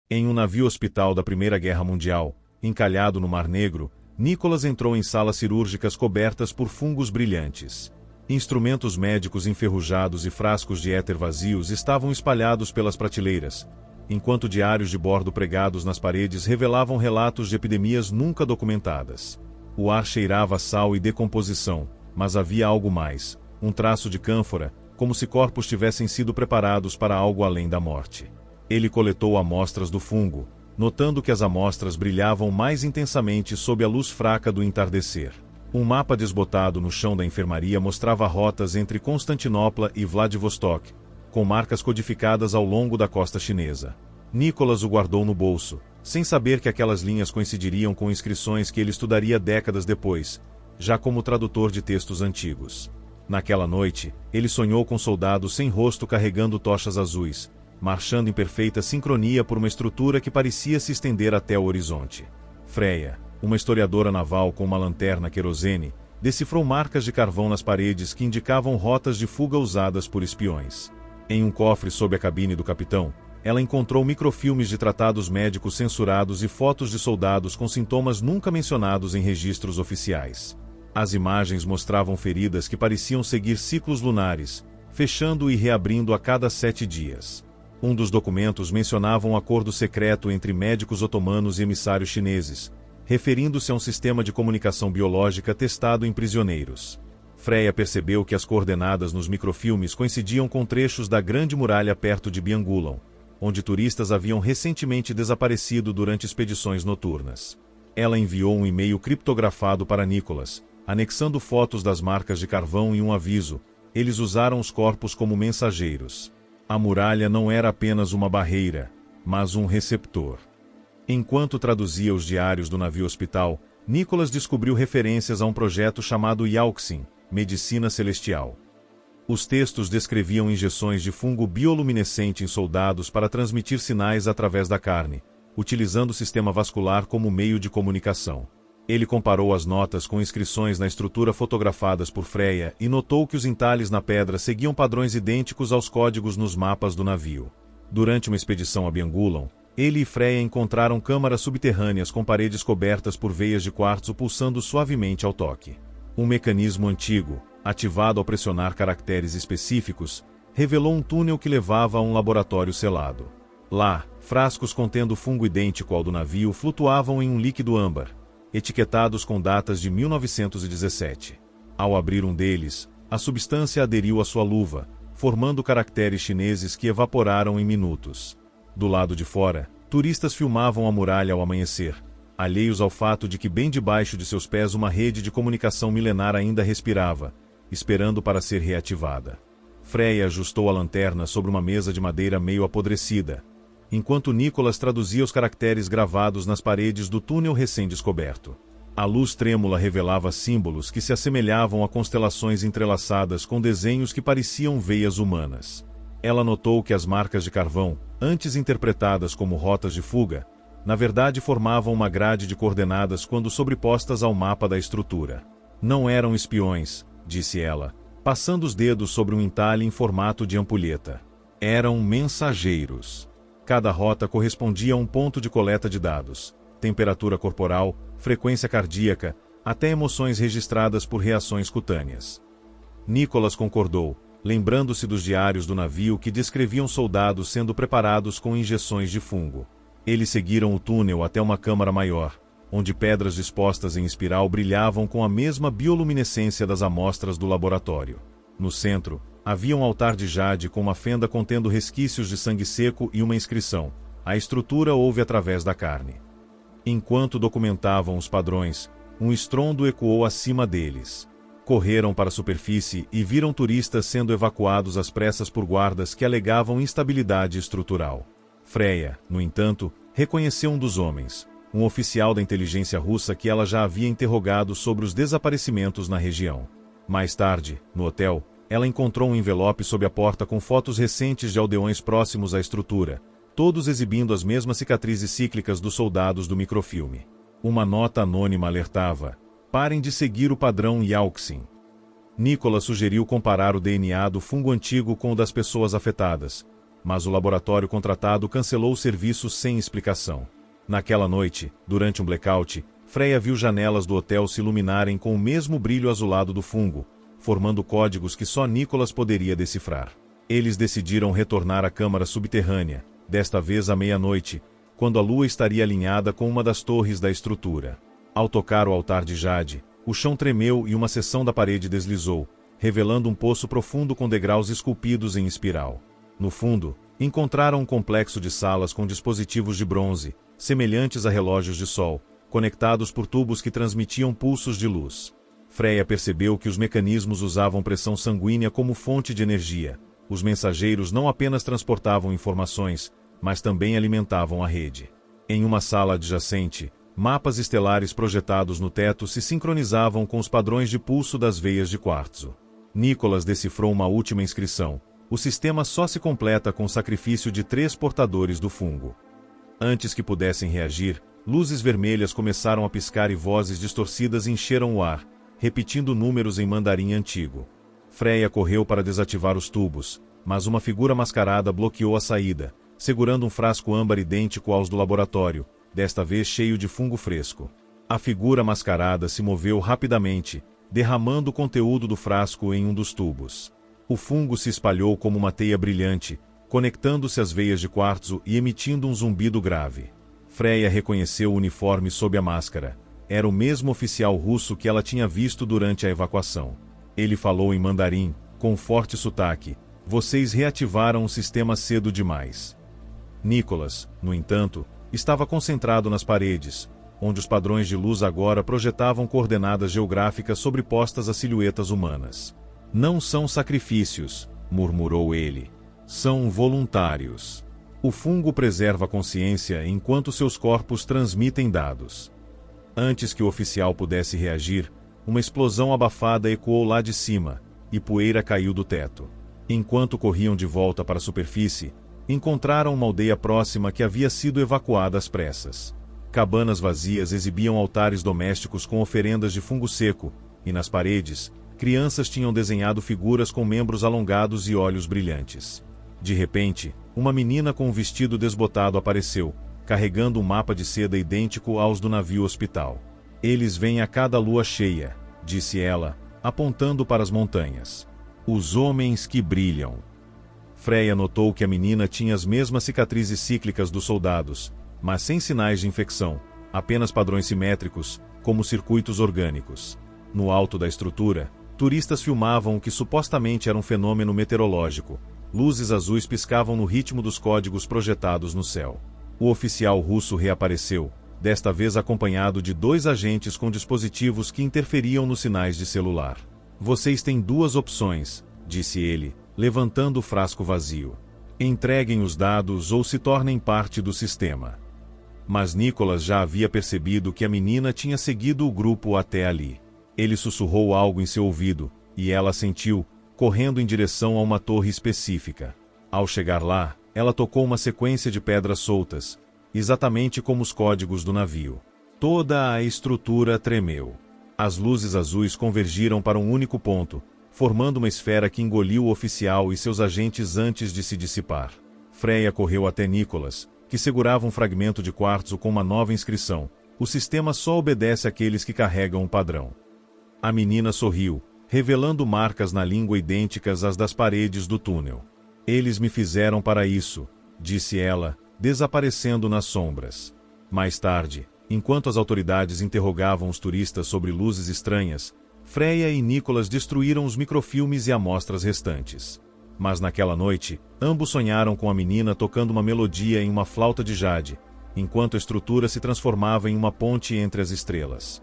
Em um navio-hospital da Primeira Guerra Mundial, encalhado no Mar Negro, Nicholas entrou em salas cirúrgicas cobertas por fungos brilhantes. Instrumentos médicos enferrujados e frascos de éter vazios estavam espalhados pelas prateleiras, enquanto diários de bordo pregados nas paredes revelavam relatos de epidemias nunca documentadas. O ar cheirava a sal e decomposição, mas havia algo mais, um traço de cânfora, como se corpos tivessem sido preparados para algo além da morte. Ele coletou amostras do fungo, notando que as amostras brilhavam mais intensamente sob a luz fraca do entardecer. Um mapa desbotado no chão da enfermaria mostrava rotas entre Constantinopla e Vladivostok, com marcas codificadas ao longo da costa chinesa. Nicholas o guardou no bolso, sem saber que aquelas linhas coincidiriam com inscrições que ele estudaria décadas depois, já como tradutor de textos antigos. Naquela noite, ele sonhou com soldados sem rosto carregando tochas azuis, marchando em perfeita sincronia por uma estrutura que parecia se estender até o horizonte. Freya, uma historiadora naval com uma lanterna querosene, decifrou marcas de carvão nas paredes que indicavam rotas de fuga usadas por espiões. Em um cofre sob a cabine do capitão, ela encontrou microfilmes de tratados médicos censurados e fotos de soldados com sintomas nunca mencionados em registros oficiais. As imagens mostravam feridas que pareciam seguir ciclos lunares, fechando e reabrindo a cada 7 dias. Um dos documentos mencionava um acordo secreto entre médicos otomanos e emissários chineses, referindo-se a um sistema de comunicação biológica testado em prisioneiros. Freya percebeu que as coordenadas nos microfilmes coincidiam com trechos da Grande Muralha perto de Biangulan, onde turistas haviam recentemente desaparecido durante expedições noturnas. Ela enviou um e-mail criptografado para Nicholas, anexando fotos das marcas de carvão e um aviso: eles usaram os corpos como mensageiros. A muralha não era apenas uma barreira, mas um receptor. Enquanto traduzia os diários do navio-hospital, Nicholas descobriu referências a um projeto chamado Yauxin, Medicina Celestial. Os textos descreviam injeções de fungo bioluminescente em soldados para transmitir sinais através da carne, utilizando o sistema vascular como meio de comunicação. Ele comparou as notas com inscrições na estrutura fotografadas por Freya e notou que os entalhes na pedra seguiam padrões idênticos aos códigos nos mapas do navio. Durante uma expedição a Biangulan, ele e Freya encontraram câmaras subterrâneas com paredes cobertas por veias de quartzo pulsando suavemente ao toque. Um mecanismo antigo, ativado ao pressionar caracteres específicos, revelou um túnel que levava a um laboratório selado. Lá, frascos contendo fungo idêntico ao do navio flutuavam em um líquido âmbar, etiquetados com datas de 1917. Ao abrir um deles, a substância aderiu à sua luva, formando caracteres chineses que evaporaram em minutos. Do lado de fora, turistas filmavam a muralha ao amanhecer, alheios ao fato de que bem debaixo de seus pés uma rede de comunicação milenar ainda respirava, esperando para ser reativada. Freya ajustou a lanterna sobre uma mesa de madeira meio apodrecida, enquanto Nicholas traduzia os caracteres gravados nas paredes do túnel recém-descoberto. A luz trêmula revelava símbolos que se assemelhavam a constelações entrelaçadas com desenhos que pareciam veias humanas. Ela notou que as marcas de carvão, antes interpretadas como rotas de fuga, na verdade formavam uma grade de coordenadas quando sobrepostas ao mapa da estrutura. Não eram espiões, disse ela, passando os dedos sobre um entalhe em formato de ampulheta. Eram mensageiros. Cada rota correspondia a um ponto de coleta de dados, temperatura corporal, frequência cardíaca, até emoções registradas por reações cutâneas. Nicholas concordou, lembrando-se dos diários do navio que descreviam soldados sendo preparados com injeções de fungo. Eles seguiram o túnel até uma câmara maior, onde pedras dispostas em espiral brilhavam com a mesma bioluminescência das amostras do laboratório. No centro, havia um altar de jade com uma fenda contendo resquícios de sangue seco e uma inscrição: a estrutura houve através da carne. Enquanto documentavam os padrões, um estrondo ecoou acima deles. Correram para a superfície e viram turistas sendo evacuados às pressas por guardas que alegavam instabilidade estrutural. Freya, no entanto, reconheceu um dos homens, um oficial da inteligência russa que ela já havia interrogado sobre os desaparecimentos na região. Mais tarde, no hotel, ela encontrou um envelope sob a porta com fotos recentes de aldeões próximos à estrutura, todos exibindo as mesmas cicatrizes cíclicas dos soldados do microfilme. Uma nota anônima alertava: parem de seguir o padrão Yauxin. Nicholas sugeriu comparar o DNA do fungo antigo com o das pessoas afetadas, mas o laboratório contratado cancelou o serviço sem explicação. Naquela noite, durante um blackout, Freya viu janelas do hotel se iluminarem com o mesmo brilho azulado do fungo, formando códigos que só Nicholas poderia decifrar. Eles decidiram retornar à câmara subterrânea, desta vez à meia-noite, quando a lua estaria alinhada com uma das torres da estrutura. Ao tocar o altar de jade, o chão tremeu e uma seção da parede deslizou, revelando um poço profundo com degraus esculpidos em espiral. No fundo, encontraram um complexo de salas com dispositivos de bronze, semelhantes a relógios de sol, conectados por tubos que transmitiam pulsos de luz. Freya percebeu que os mecanismos usavam pressão sanguínea como fonte de energia. Os mensageiros não apenas transportavam informações, mas também alimentavam a rede. Em uma sala adjacente, mapas estelares projetados no teto se sincronizavam com os padrões de pulso das veias de quartzo. Nicholas decifrou uma última inscrição: o sistema só se completa com o sacrifício de 3 portadores do fungo. Antes que pudessem reagir, luzes vermelhas começaram a piscar e vozes distorcidas encheram o ar, repetindo números em mandarim antigo. Freya correu para desativar os tubos, mas uma figura mascarada bloqueou a saída, segurando um frasco âmbar idêntico aos do laboratório, desta vez cheio de fungo fresco. A figura mascarada se moveu rapidamente, derramando o conteúdo do frasco em um dos tubos. O fungo se espalhou como uma teia brilhante, conectando-se às veias de quartzo e emitindo um zumbido grave. Freya reconheceu o uniforme sob a máscara. Era o mesmo oficial russo que ela tinha visto durante a evacuação. Ele falou em mandarim, com forte sotaque: "Vocês reativaram o sistema cedo demais." Nicholas, no entanto, estava concentrado nas paredes, onde os padrões de luz agora projetavam coordenadas geográficas sobrepostas a silhuetas humanas. "Não são sacrifícios", murmurou ele. "São voluntários. O fungo preserva a consciência enquanto seus corpos transmitem dados." Antes que o oficial pudesse reagir, uma explosão abafada ecoou lá de cima, e poeira caiu do teto. Enquanto corriam de volta para a superfície, encontraram uma aldeia próxima que havia sido evacuada às pressas. Cabanas vazias exibiam altares domésticos com oferendas de fungo seco, e nas paredes, crianças tinham desenhado figuras com membros alongados e olhos brilhantes. De repente, uma menina com um vestido desbotado apareceu, carregando um mapa de seda idêntico aos do navio hospital. "Eles vêm a cada lua cheia", disse ela, apontando para as montanhas. "Os homens que brilham." Freya notou que a menina tinha as mesmas cicatrizes cíclicas dos soldados, mas sem sinais de infecção, apenas padrões simétricos, como circuitos orgânicos. No alto da estrutura, turistas filmavam o que supostamente era um fenômeno meteorológico. Luzes azuis piscavam no ritmo dos códigos projetados no céu. O oficial russo reapareceu, desta vez acompanhado de 2 agentes com dispositivos que interferiam nos sinais de celular. "Vocês têm 2 opções", disse ele, levantando o frasco vazio. "Entreguem os dados ou se tornem parte do sistema." Mas Nicholas já havia percebido que a menina tinha seguido o grupo até ali. Ele sussurrou algo em seu ouvido, e ela assentiu, correndo em direção a uma torre específica. Ao chegar lá, ela tocou uma sequência de pedras soltas, exatamente como os códigos do navio. Toda a estrutura tremeu. As luzes azuis convergiram para um único ponto, formando uma esfera que engoliu o oficial e seus agentes antes de se dissipar. Freya correu até Nicholas, que segurava um fragmento de quartzo com uma nova inscrição: "O sistema só obedece àqueles que carregam um padrão." A menina sorriu, revelando marcas na língua idênticas às das paredes do túnel. "Eles me fizeram para isso", disse ela, desaparecendo nas sombras. Mais tarde, enquanto as autoridades interrogavam os turistas sobre luzes estranhas, Freya e Nicholas destruíram os microfilmes e amostras restantes. Mas naquela noite, ambos sonharam com a menina tocando uma melodia em uma flauta de jade, enquanto a estrutura se transformava em uma ponte entre as estrelas.